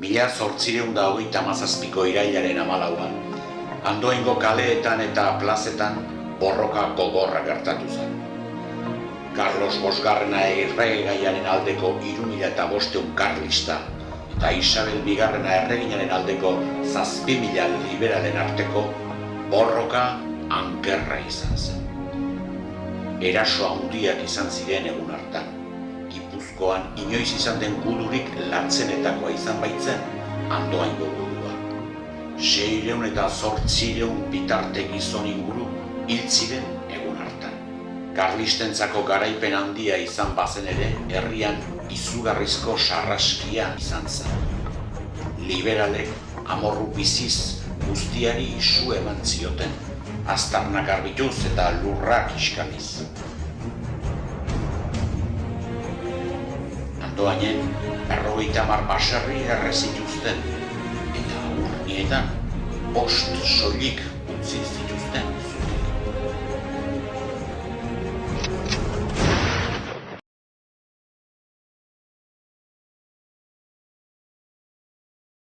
1837ko irailaren 14an, Andoaingo kaleetan eta plazetan borroka gogorra gertatu zen. Carlos Bosgarrena erregaiaren aldeko 3500 karlista eta Isabel Bigarrena erreginaren aldeko 7.000 liberalen arteko borroka ankerra izan zen. Eraso handiak izan ziren egun hartan. Gipuzkoan inoiz izan den gudurik latzenetakoa izan baitzen Andoaingo gudua. 600 eta 800 bitarte gizon inguru hil ziren egun hartan. Karlistentzako garaipen handia izan bazen ere, herrian izugarrizko sarraskia izan zen. Liberalek amorru biziz guztiari isu eman zioten, aztarnak garbituz eta lurrak iskaliz. Andoainen 50 baserri erre zituzten, eta urnietan 5 soilik